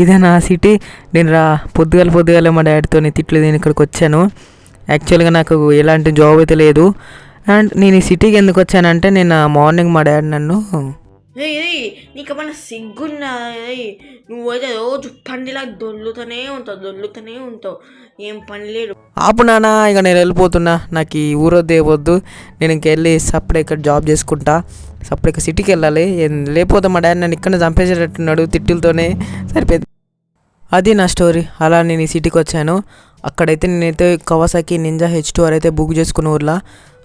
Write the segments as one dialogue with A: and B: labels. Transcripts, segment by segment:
A: ఇదే నా సిటీ. నేను పొద్దుగాల మా డాడీతో తిట్లు నేను ఇక్కడికి వచ్చాను. యాక్చువల్గా నాకు ఎలాంటి జాబ్ అయితే లేదు. అండ్ నేను ఈ సిటీకి ఎందుకు వచ్చానంటే నేను మార్నింగ్ మా డాడీ నన్ను
B: నీకేమన్నా సిగ్గున్నా నువ్వైతే రోజు పందిలా దొల్లుతూనే ఉంటావు ఏం పని లేదు.
A: ఆపు నాన్న, ఇక నేను వెళ్ళిపోతున్నా. నాకు ఈ ఊరొద్దు వద్దు. నేను ఇంకెళ్ళి సపరేట్ ఇక్కడ జాబ్ చేసుకుంటా. సపరేట్గా సిటీకి వెళ్ళాలి. లేకపోతే మా డాడీ నన్ను ఇక్కడ చంపేసేటట్టున్నాడు తిట్టులతోనే. సరిపోయింది. అది నా స్టోరీ. అలా నేను ఈ సిటీకి వచ్చాను. అక్కడైతే నేనైతే కవాసాకి నింజా H2R అయితే బుక్ చేసుకున్న ఊర్లో.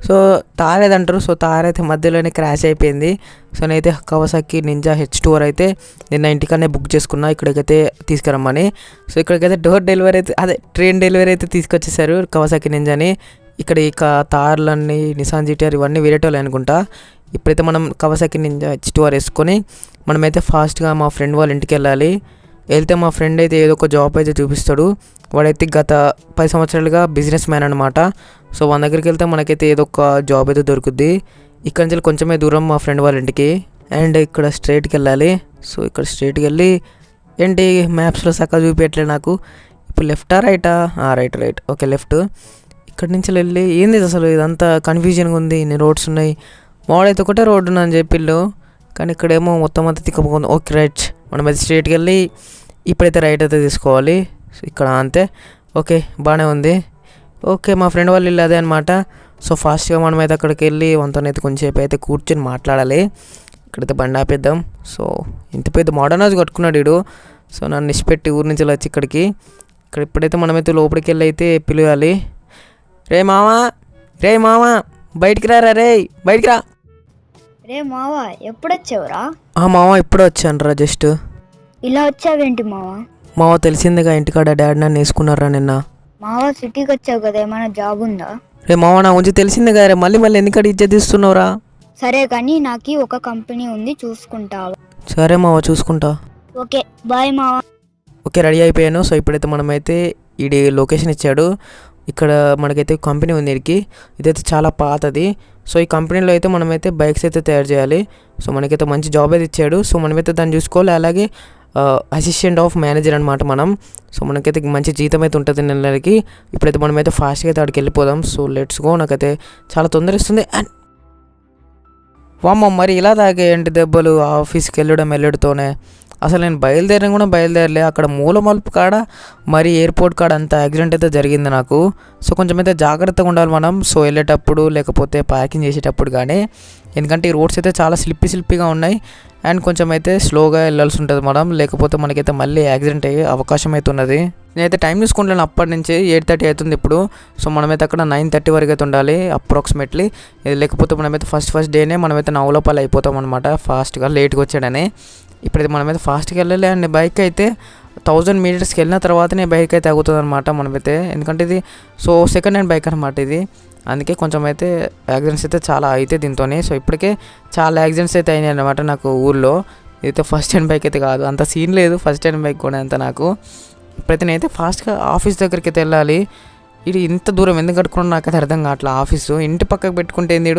A: సో తారేదంటారు. సో తారైతే మధ్యలోనే క్రాష్ అయిపోయింది. సో నేనైతే కవాసాకి నింజా H2R అయితే నిన్న ఇంటికనే బుక్ చేసుకున్నా ఇక్కడికైతే తీసుకురమ్మని. సో ఇక్కడికైతే డోర్ డెలివరీ అయితే ట్రైన్ డెలివరీ అయితే తీసుకొచ్చేసారు కవాసాకి నింజాని. ఇక్కడ ఇక తార్లన్నీ నిసాన్ GTR ఇవన్నీ వేరేటోళ్ళు అనుకుంటా. ఇప్పుడైతే మనం కవాసాకి నింజా H2R వేసుకొని మనమైతే ఫాస్ట్గా మా ఫ్రెండ్ వాళ్ళ ఇంటికి వెళ్ళాలి. వెళ్తే మా ఫ్రెండ్ అయితే ఏదో ఒక జాబ్ అయితే చూపిస్తాడు. వాడైతే గత 10 సంవత్సరాలుగా బిజినెస్ మ్యాన్ అనమాట. సో వాళ్ళ దగ్గరికి వెళ్తే మనకైతే ఏదో ఒక జాబ్ అయితే దొరుకుద్ది. ఇక్కడ నుంచి కొంచెమే దూరం మా ఫ్రెండ్ వాళ్ళ ఇంటికి. అండ్ ఇక్కడ స్ట్రైట్కి వెళ్ళాలి. సో ఇక్కడ స్ట్రైట్కి వెళ్ళి ఏంటి మ్యాప్స్లో సక్క చూపించట్లేదు నాకు. ఇప్పుడు లెఫ్టా రైటా? రైట్. Okay left. ఇక్కడ నుంచి వెళ్ళి ఏంది అసలు ఇదంతా కన్ఫ్యూజన్గా ఉంది. ఇన్ని రోడ్స్ ఉన్నాయి. మాడైతే ఒకటే రోడ్డు ఉన్నా అని చెప్పిళ్ళు, కానీ ఇక్కడేమో మొత్తం అంతా తిక్కపోతుంది. Okay right. మనం అయితే స్ట్రైట్కి వెళ్ళి ఇప్పుడైతే రైట్ అయితే తీసుకోవాలి. ఇక్కడ అంతే. ఓకే బాగానే ఉంది. ఓకే మా ఫ్రెండ్ వాళ్ళు ఇల్లు అదే అనమాట. సో ఫాస్ట్గా మనం అయితే అక్కడికి వెళ్ళి వంతనైతే కొంచెంసేపు అయితే కూర్చొని మాట్లాడాలి. ఇక్కడైతే బండి ఆపేద్దాం. సో ఇంత పెద్ద మోడర్న్ హౌస్ కట్టుకున్నాడు వీడు. సో నన్ను ఇష్టపెట్టి ఊరి నుంచి వచ్చి ఇక్కడికి. ఇక్కడ ఇప్పుడైతే మనమైతే లోపలికి వెళ్ళి అయితే పిలవాలి. రే మావా బయటికి రా. బయటికి రా.
C: రే మావా ఎప్పుడొచ్చావురా?
A: మావా ఇప్పుడే వచ్చాను రా. జస్ట్
C: ఇలా వచ్చావేంటి మావా?
A: మావా తెలిసిందిగా ఇంటికాడ డాడీ నన్ను వేసుకున్నారా నిన్న.
C: మావా సిటీకి వచ్చావు కదా, ఏమైనా జాబ్ ఉందా?
A: రే మావా నా గురించి తెలిసిందిగా రే, మళ్ళీ ఎందుకడ ఇజ్జత్ ఇస్తున్నావురా?
C: సరే కానీ నాకు ఒక కంపెనీ ఉంది, చూసుకుంటావా?
A: సరే మావా చూసుకుంటా.
C: ఓకే బాయ్ మావా.
A: ఓకే రెడీ అయిపోయాను. సో ఇప్పుడైతే మనమైతే ఈడి లొకేషన్ ఇచ్చాడు. ఇక్కడ మనకైతే కంపెనీ ఉంది వీడికి. ఇదైతే చాలా పాతది. సో ఈ కంపెనీలో అయితే మనమైతే బైక్స్ అయితే తయారు చేయాలి. సో మనకైతే మంచి జాబ్ అయితే ఇచ్చాడు. సో మనమైతే దాన్ని చూసుకోవాలి. అలాగే అసిస్టెంట్ ఆఫ్ మేనేజర్ అనమాట మనం. సో మనకైతే మంచి జీతం అయితే ఉంటుంది నెలకి. ఇప్పుడైతే మనమైతే ఫాస్ట్గా అయితే అక్కడికి వెళ్ళిపోదాం. So let's go. నాకైతే చాలా తొందర ఇస్తుంది. అండ్ వామ్మ మరి ఇలా తాగేయండి దెబ్బలు ఆఫీస్కి వెళ్ళడంతోనే. అసలు నేను బయలుదేరలే. అక్కడ మూల మలుపు కాడ మరి ఎయిర్పోర్ట్ కాడ అంత యాక్సిడెంట్ అయితే జరిగింది నాకు. సో కొంచెం అయితే జాగ్రత్తగా ఉండాలి మనం. సో వెళ్ళేటప్పుడు లేకపోతే పార్కింగ్ చేసేటప్పుడు కానీ. ఎందుకంటే ఈ రోడ్స్ అయితే చాలా స్లిప్పీగా ఉన్నాయి. అండ్ కొంచెం అయితే స్లోగా వెళ్ళాల్సి ఉంటుంది మనం. లేకపోతే మనకైతే మళ్ళీ యాక్సిడెంట్ అయ్యే అవకాశం అయితే ఉన్నది. నేనైతే టైం చూసుకుంటాను. అప్పటి నుంచి 8:30 అవుతుంది ఇప్పుడు. సో మనమైతే అక్కడ 9:30 వరకు అయితే ఉండాలి అప్రాక్సిమేట్లీ. లేకపోతే మనమైతే ఫస్ట్ డేనే మనమైతే 9 లోపల అయిపోతాం అనమాట. ఫాస్ట్గా లేట్గా వచ్చాడని. ఇప్పుడైతే మనమైతే ఫాస్ట్గా వెళ్ళాలి. అండ్ బైక్ అయితే 1000 మీటర్స్కి వెళ్ళిన తర్వాతనే బైక్ అయితే ఆగుతుంది అనమాట మనమైతే. ఎందుకంటే ఇది సెకండ్ హ్యాండ్ బైక్ అనమాట ఇది. అందుకే కొంచెం అయితే యాక్సిడెంట్స్ అయితే చాలా అయితే దీంతో. సో ఇప్పటికే చాలా యాక్సిడెంట్స్ అయితే అయినాయి అనమాట నాకు ఊళ్ళో. ఇదైతే ఫస్ట్ హ్యాండ్ బైక్ అయితే కాదు, అంత సీన్ లేదు ఫస్ట్ హ్యాండ్ బైక్ కూడా అంత నాకు. ఇప్పుడైతే నేనైతే ఫాస్ట్గా ఆఫీస్ దగ్గరికి అయితే వెళ్ళాలి. ఇది ఇంత దూరం ఎందుకు కట్టుకున్నా నాకైతే అర్థం కావట్లేదు. ఆఫీసు ఇంటి పక్కకు పెట్టుకుంటే ఏంది.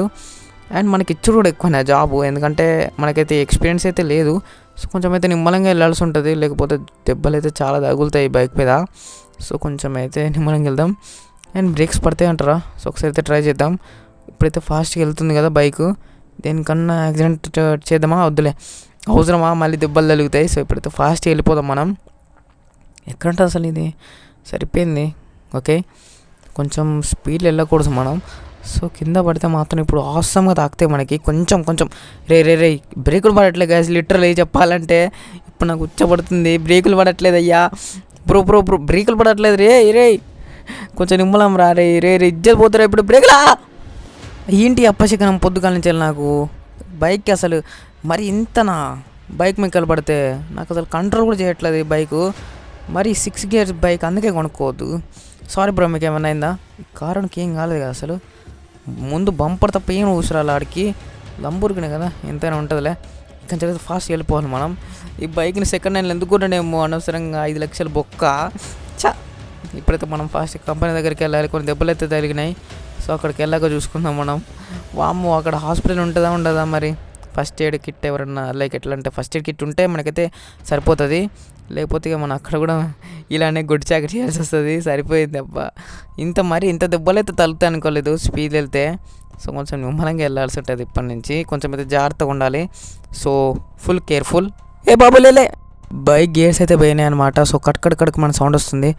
A: అండ్ మనకి ఇచ్చుడు కూడా ఎక్కువనే జాబు. ఎందుకంటే మనకైతే ఎక్స్పీరియన్స్ అయితే లేదు. సో కొంచెం అయితే నిమ్మలంగా వెళ్ళాల్సి ఉంటుంది. లేకపోతే దెబ్బలు అయితే చాలా తగులుతాయి బైక్ మీద. సో కొంచెం అయితే నిమ్మలంగా వెళ్దాం. అండ్ బ్రేక్స్ పడతాయి అంటారా? సో ఒకసారి అయితే ట్రై చేద్దాం. ఇప్పుడైతే ఫాస్ట్గా వెళ్తుంది కదా బైక్. దేనికన్నా యాక్సిడెంట్ చేద్దామా వద్దులే, అవసరమా, మళ్ళీ దెబ్బలు తగులుతాయి. సో ఇప్పుడైతే ఫాస్ట్గా వెళ్ళిపోదాం మనం. ఎక్కడంటే అసలు ఇది సరిపోయింది. ఓకే కొంచెం స్పీడ్లో వెళ్ళకూడదు మనం. సో కింద పడితే మాత్రం ఇప్పుడు ఆసమ్గా తాకుతాయి మనకి. కొంచెం రే బ్రేకులు పడట్లేదు గ్యాస్. లిటరల్ చెప్పాలంటే ఇప్పుడు నాకు ఉచ్చబడుతుంది. బ్రేకులు పడట్లేదు అయ్యా. బ్రో బ్రేకులు పడట్లేదు. రే కొంచెం నిమ్మలం రా. రే ఇజ్జలు పోతారా ఇప్పుడు. బ్రేకులా ఏంటి అప్పశకనం పొద్దుకాల నుంచి నాకు బైక్కి అసలు మరి ఇంతనా. బైక్ మీద పడితే నాకు అసలు కంట్రోల్ కూడా చేయట్లేదు ఈ బైకు. మరి 6 గేర్స్ బైక్, అందుకే కొనుక్కోవద్దు. సారీ బ్రో, మీకు ఏమైనా అయిందా? ఈ కారుకి ఏం కాలేదు కదా అసలు. ముందు బంపర్ తప్ప ఏం ఊసరాలి ఆడికి. లంబూర్గినే కదా ఎంతైనా ఉంటుందిలే. ఇక్కడ నుంచి ఫాస్ట్ వెళ్ళిపోవాలి మనం. ఈ బైక్ని సెకండ్ హ్యాండ్లో ఎందుకు కొన్నానేమో అనవసరంగా 5 లక్షలు బొక్క. చా ఇప్పుడైతే మనం ఫాస్ట్ కంపెనీ దగ్గరికి వెళ్ళాలి. కొన్ని దెబ్బలు అయితే తగిలినాయి. సో అక్కడికి వెళ్ళాక చూసుకుందాం మనం. వామ్మో అక్కడ హాస్పిటల్ ఉంటుందా ఉండదా మరి? ఫస్ట్ ఎయిడ్ కిట్ ఎవరన్నా లైక్ ఎట్లా అంటే ఫస్ట్ ఎయిడ్ కిట్ ఉంటే మనకైతే సరిపోతుంది. లేకపోతే ఇక మనం అక్కడ కూడా ఇలానే గుడ్ చాకరీ చేయాల్సి వస్తుంది. సరిపోయింది అబ్బా. ఇంత దెబ్బలు అయితే తగులుతాయి అనుకోలేదు స్పీడ్ వెళ్తే. సో కొంచెం నిమ్మలంగా వెళ్ళాల్సి ఉంటుంది ఇప్పటి నుంచి. కొంచెం అయితే జాగ్రత్తగా ఉండాలి. So full careful. ఏ బాబు లేలే. బైక్ గేర్స్ అయితే పోయినాయి అనమాట. సో కడకడకు మన సౌండ్ వస్తుంది.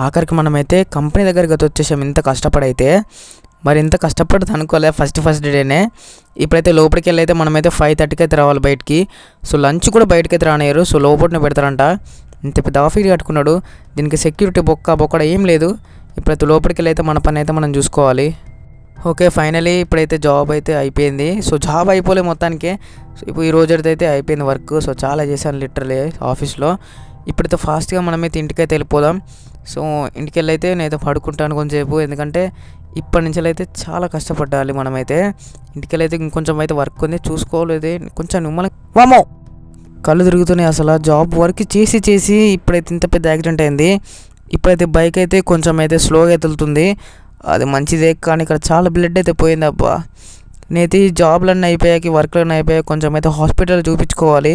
A: ఆఖరికి మనమైతే కంపెనీ దగ్గరికి అయితే వచ్చేసాం. ఇంత కష్టపడైతే మరి ఇంత కష్టపడదు అనుకోలే ఫస్ట్ డేనే. ఇప్పుడైతే లోపలికి వెళ్ళి అయితే మనమైతే 5:30కి అయితే రావాలి బయటికి. సో లంచ్ కూడా బయటకి అయితే రానియరు. సో లోపలనే పెడతారంట. ఇంత పెద్ద ఆఫీస్ కట్టుకున్నాడు. దీనికి సెక్యూరిటీ బొక్కడ ఏం లేదు. ఇప్పుడైతే లోపలికి వెళ్ళి అయితే మన పని అయితే మనం చూసుకోవాలి. ఓకే ఫైనలీ ఇప్పుడైతే జాబ్ అయితే అయిపోయింది. సో జాబ్ అయిపోలే మొత్తానికి. సో ఇప్పుడు ఈ రోజు అయితే అయిపోయింది వర్క్. సో చాలా చేశాను లిటరలీ ఆఫీస్లో. ఇప్పుడైతే ఫాస్ట్గా మనమైతే ఇంటికైతే వెళ్ళిపోదాం. సో ఇంటికి వెళ్ళి అయితే నేనైతే పడుకుంటాను కొంచెంసేపు. ఎందుకంటే ఇప్పటి నుంచి అయితే చాలా కష్టపడాలి మనమైతే. ఇంటికి వెళ్ళి అయితే ఇంకొంచెం అయితే వర్క్ ఉంది చూసుకోలేదు. కొంచెం నిమ్మల వామో కళ్ళు తిరుగుతున్నాయి అసలు. జాబ్ వర్క్ చేసి ఇప్పుడైతే ఇంత పెద్ద యాక్సిడెంట్ అయింది. ఇప్పుడైతే బైక్ అయితే కొంచెం అయితే స్లోగా అయితే వెళ్తుంది. అది మంచిదే కానీ ఇక్కడ చాలా బ్లడ్ అయితే పోయింది అబ్బా. నేనైతే ఈ జాబ్లన్నీ అయిపోయాక వర్క్లన్నీ అయిపోయాక కొంచెం అయితే హాస్పిటల్ చూపించుకోవాలి.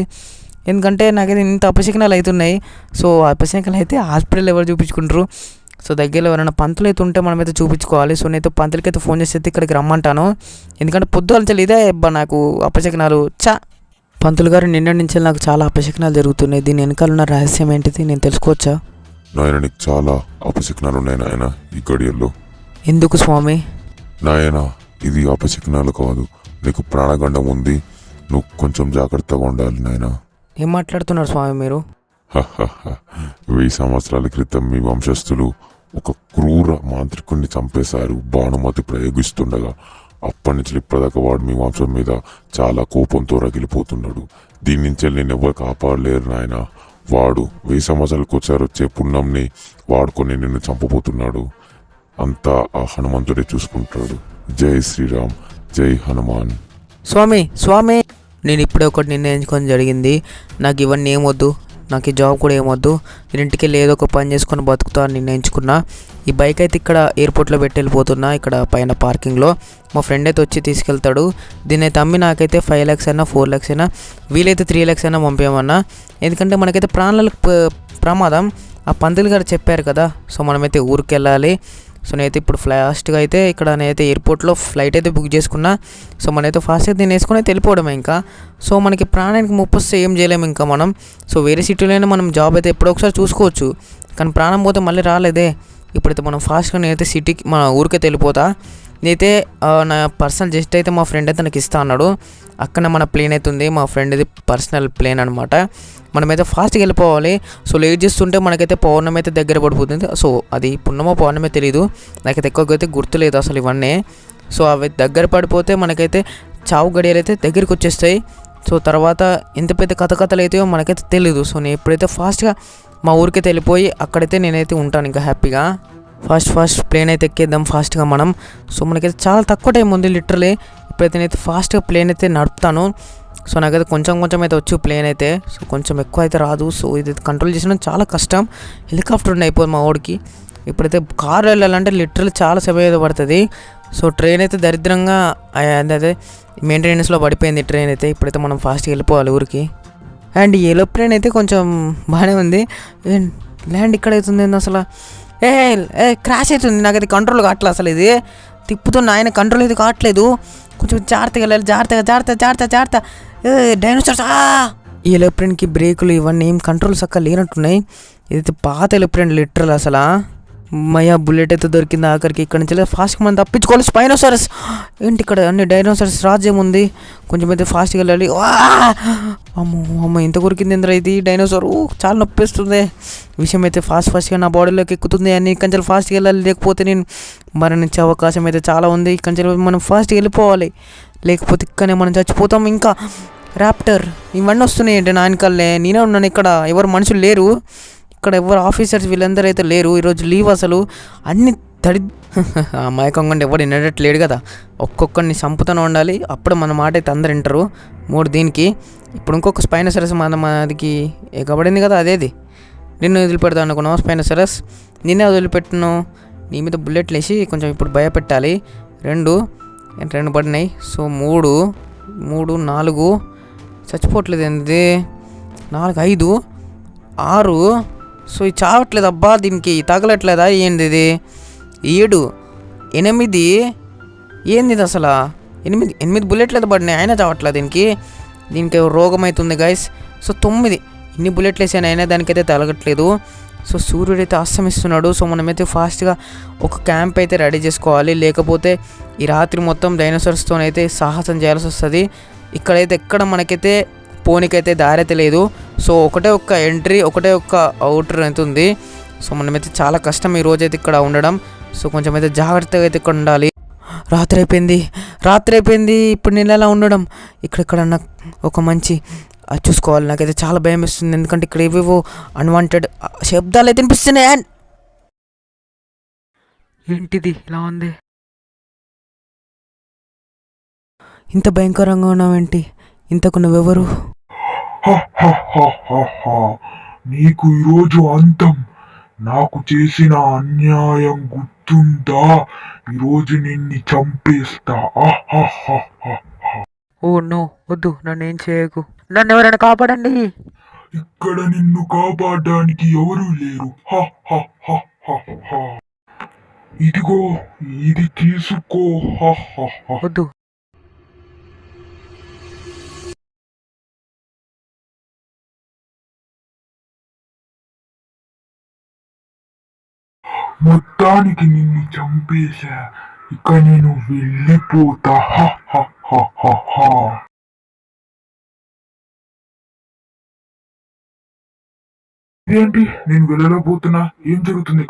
A: ఎందుకంటే నాకైతే ఇంత అపశకనాలు అవుతున్నాయి. సో అపశకనాలు అయితే హాస్పిటల్ ఎవరు చూపించుకుంటారు? సో దగ్గరలో ఎవరైనా పంతులు అయితే ఉంటే మనమైతే చూపించుకోవాలి. సో నేనైతే పంతులకి అయితే ఫోన్ చేసి అయితే ఇక్కడికి రమ్మంటాను. ఎందుకంటే పొద్దున ఇదే అబ్బా నాకు అపశకనాలు. పంతులు గారు నిన్న నుంచి నాకు చాలా అపశకనాలు జరుగుతున్నాయి. దీని వెనకాల ఉన్న రహస్యం ఏంటిది నేను తెలుసుకోవచ్చా?
D: నాయన నీకు చాలా అపశకనాలు ఉన్నాయి నాయన ఈ గడియల్లో.
A: ఎందుకు స్వామి?
D: నాయన ఇది అపశకనాలు కాదు, నీకు ప్రాణగండం ఉంది. నువ్వు కొంచెం జాగ్రత్తగా ఉండాలి నాయన.
A: ఏం మాట్లాడుతున్నారు స్వామి మీరు?
D: 1000 సంవత్సరాల క్రితం మీ వంశస్థులు ఒక క్రూర మాంత్రికుడిని చంపేశారు భానుమతి ప్రయోగిస్తుండగా. అప్పటి నుంచి ఇప్పటిదాకా వాడు మీ వంశం మీద చాలా కోపంతో రగిలిపోతున్నాడు. దీని నుంచి నేను ఎవరు కాపాడలేరు నాయన. వాడు 1000 సంవత్సరాలకు వచ్చే పుణ్యంని వాడుకొని నిన్ను చంపబోతున్నాడు. అంతా ఆ హనుమంతుడే చూసుకుంటాడు. జై శ్రీరామ్, జై హనుమాన్.
A: స్వామి నేను ఇప్పుడే ఒకటి నిర్ణయించుకొని జరిగింది. నాకు ఇవన్నీ ఏమొద్దు, నాకు ఈ జాబ్ కూడా ఏమొద్దు. ఇంటికి వెళ్ళి ఏదో ఒక పని చేసుకొని బతుకుతా అని నిర్ణయించుకున్నా. ఈ బైక్ అయితే ఇక్కడ ఎయిర్పోర్ట్లో పెట్టి వెళ్ళిపోతున్నా. ఇక్కడ పైన పార్కింగ్లో మా ఫ్రెండ్ అయితే వచ్చి తీసుకెళ్తాడు. దీన్ని అయితే అమ్మి నాకైతే 5 lakhs అయినా 4 lakhs అయినా వీలైతే 3 lakhs అయినా పంపేయమన్నా. ఎందుకంటే మనకైతే ప్రాణాలకు ప్రమాదం. ఆ పంతులు గారు చెప్పారు కదా. సో మనమైతే ఊరికి వెళ్ళాలి. సో నేనైతే ఇప్పుడు ఫాస్ట్గా అయితే ఇక్కడ నేనైతే ఎయిర్పోర్ట్లో ఫ్లైట్ అయితే బుక్ చేసుకున్నా. సో మనైతే ఫాస్ట్గా దీన్ని వేసుకొని అయితే వెళ్ళిపోవడమే ఇంకా. సో మనకి ప్రాణానికి ముప్పు వస్తే ఏం చేయలేము ఇంకా మనం. సో వేరే సిటీలోనే మనం జాబ్ అయితే ఎప్పుడో ఒకసారి చూసుకోవచ్చు. కానీ ప్రాణం పోతే మళ్ళీ రాలేదే. ఇప్పుడైతే మనం ఫాస్ట్గా నేనైతే సిటీకి మన ఊరికైతే వెళ్ళిపోతా. నేనైతే నా పర్సనల్ జస్ట్ అయితే మా ఫ్రెండ్ అయితే నాకు ఇస్తా అన్నాడు. అక్కడ మన ప్లేన్ అయితే ఉంది. మా ఫ్రెండ్ది పర్సనల్ ప్లేన్ అనమాట. మనమైతే ఫాస్ట్గా వెళ్ళిపోవాలి. సో లేట్ చేస్తుంటే మనకైతే పౌర్ణమి అయితే దగ్గర పడిపోతుంది. సో అది పున్నమో పౌర్ణమే తెలియదు నాకైతే, ఎక్కువగా అయితే గుర్తులేదు అసలు ఇవన్నీ. సో అవి దగ్గర పడిపోతే మనకైతే చావు గడియలు అయితే దగ్గరికి వచ్చేస్తాయి. సో తర్వాత ఎంత పెద్ద కథలు అయితే మనకైతే తెలీదు. సో నేను ఎప్పుడైతే ఫాస్ట్గా మా ఊరికైతే వెళ్ళిపోయి అక్కడైతే నేనైతే ఉంటాను ఇంకా హ్యాపీగా. ఫాస్ట్ ప్లేన్ అయితే ఎక్కేద్దాం ఫాస్ట్గా మనం. సో మనకైతే చాలా తక్కువ టైం ఉంది లిటరలీ. ఇప్పుడైతే నేనైతే ఫాస్ట్గా ప్లేన్ అయితే నడుపుతాను. సో నాకైతే కొంచెం అయితే వచ్చు ప్లేన్ అయితే. సో కొంచెం ఎక్కువ అయితే రాదు. సో ఇది కంట్రోల్ చేసిన చాలా కష్టం. హెలికాప్టర్ ఉండి అయిపోదు మా ఊడికి. ఇప్పుడైతే కారు వెళ్ళాలంటే లిటరలీ చాలా సమయం పడుతుంది. సో ట్రైన్ అయితే దరిద్రంగా అదే మెయింటెనెన్స్లో పడిపోయింది ట్రైన్ అయితే. ఇప్పుడైతే మనం ఫాస్ట్గా వెళ్ళిపోవాలి ఊరికి. అండ్ ఏరోప్లేన్ అయితే కొంచెం బాగానే ఉంది. ల్యాండ్ ఇక్కడ అవుతుంది అసలు. క్రాష్ అవుతుంది. నాకైతే కంట్రోల్ కావట్లేదు అసలు. ఇది తిప్పుతున్న ఆయన కంట్రోల్ అయితే కావట్లేదు. కొంచెం జాగ్రత్తగా వెళ్ళాలి. జాగ్రత్త. డైనోసార్స్. ఈ ఎలోప్లేన్కి బ్రేకులు ఇవన్నీ ఏం కంట్రోల్స్ అక్క లేనట్టున్నాయి. ఇదైతే పాత ఎలోప్లేన్ లిటరల్ అసలు. మయ్యా బుల్లెట్ అయితే దొరికింది ఆఖరికి. ఇక్కడ నుంచి ఫాస్ట్గా మనం తప్పించుకోవాలి. స్పైనోసారస్ ఏంటి ఇక్కడ అన్ని డైనోసార్స్ రాజ్యం ఉంది. కొంచెం అయితే ఫాస్ట్గా వెళ్ళాలి. అమ్మ ఇంత కొరికింది ఇంద్ర ఇది డైనోసార్. చాలా నొప్పిస్తుంది. విషయం అయితే ఫాస్ట్గా నా బాడీలోకి ఎక్కుతుంది. అన్ని కంచెలు ఫాస్ట్గా వెళ్ళాలి. లేకపోతే నేను మరణించే అవకాశం అయితే చాలా ఉంది. కంచెలు మనం ఫాస్ట్గా వెళ్ళిపోవాలి. లేకపోతే ఇక్కడనే మనం చచ్చిపోతాం. ఇంకా ర్యాప్టర్ ఇవన్నీ వస్తున్నాయి ఏంటి నా వెనకాలే. నేనే ఉన్నాను ఇక్కడ. ఎవరు మనుషులు లేరు ఇక్కడ. ఎవరు ఆఫీసర్స్ వీళ్ళందరూ అయితే లేరు. ఈరోజు లీవ్ అసలు. అన్ని అమాయకంగా ఉండి ఎవడు వినేటట్లేడు కదా, ఒక్కొక్కరిని చంపుతూనే ఉండాలి, అప్పుడు మన మాట అయితే అందరు వింటారు. 3 దీనికి. ఇప్పుడు ఇంకొక స్పైనోసారస్ మనకి ఎగబడింది కదా, అదేది నిన్ను వదిలిపెడతాను అనుకున్నావు స్పైనోసారస్, నిన్నే వదిలిపెట్టును. నీ మీద బుల్లెట్లు వేసి కొంచెం ఇప్పుడు భయపెట్టాలి. 2 పడినాయి. సో 3 4 చచ్చిపోవట్లేదు ఏంది, 4 5 6. సో ఇది చావట్లేదు అబ్బా, దీనికి తగలట్లేదా ఏంది ఇది? 7 8 ఏంది ఇది అసలు? 8 బుల్లెట్లు అయితే పడినాయి, అయినా చావట్లేదు దీనికి రోగం అవుతుంది గైస్. సో 9 ఇన్ని బుల్లెట్లు వేసాను, అయినా దానికైతే తగలట్లేదు. సో సూర్యుడైతే అస్తమిస్తున్నాడు. సో మనమైతే ఫాస్ట్గా ఒక క్యాంప్ అయితే రెడీ చేసుకోవాలి, లేకపోతే ఈ రాత్రి మొత్తం డైనోసార్స్తోనైతే సాహసం చేయాల్సి వస్తుంది. ఇక్కడైతే ఎక్కడ మనకైతే పోనీకైతే దారి అయితే లేదు. సో ఒకటే ఒక్క ఎంట్రీ, ఒకటే ఒక్క అవుటర్ అయితే ఉంది. సో మనమైతే చాలా కష్టం ఈ రోజైతే ఇక్కడ ఉండడం. సో కొంచెం అయితే జాగ్రత్తగా అయితే ఇక్కడ ఉండాలి. రాత్రి అయిపోయింది. ఇప్పుడు నేను ఎలా ఉండడం? ఇక్కడెక్కడన్నా ఒక మంచి చూసుకోవాలి. నాకైతే చాలా భయం వేస్తుంది, ఎందుకంటే ఇక్కడ ఏవేవో అన్వాంటెడ్ శబ్దాలు అయితే వినిపిస్తున్నాయి. ఏంటిది ఇలా ఉంది? ఇంత భయంకరంగా ఉన్నావేంటి? ఇంతకు నువ్వెవరు?
E: నీకు ఈరోజు అంతం. నాకు చేసిన అన్యాయం గుర్తుందా? ఈరోజు నిన్ను చంపేస్తా.
A: ఓ నో, వద్దు, నన్ను ఏం చేయకు, నన్ను ఎవరైనా కాపాడండి.
E: ఇక్కడ నిన్ను కాపాడడానికి ఎవరూ లేరు. ఇదిగో ఇది తీసుకో.
A: వద్దు.
E: మొత్తానికి నిన్ను చంపేశా, ఇక నేను వెళ్ళిపోతా. ఏంటి నేను వెళ్ళలేకపోతున్నా? ఏం జరుగుతుంది?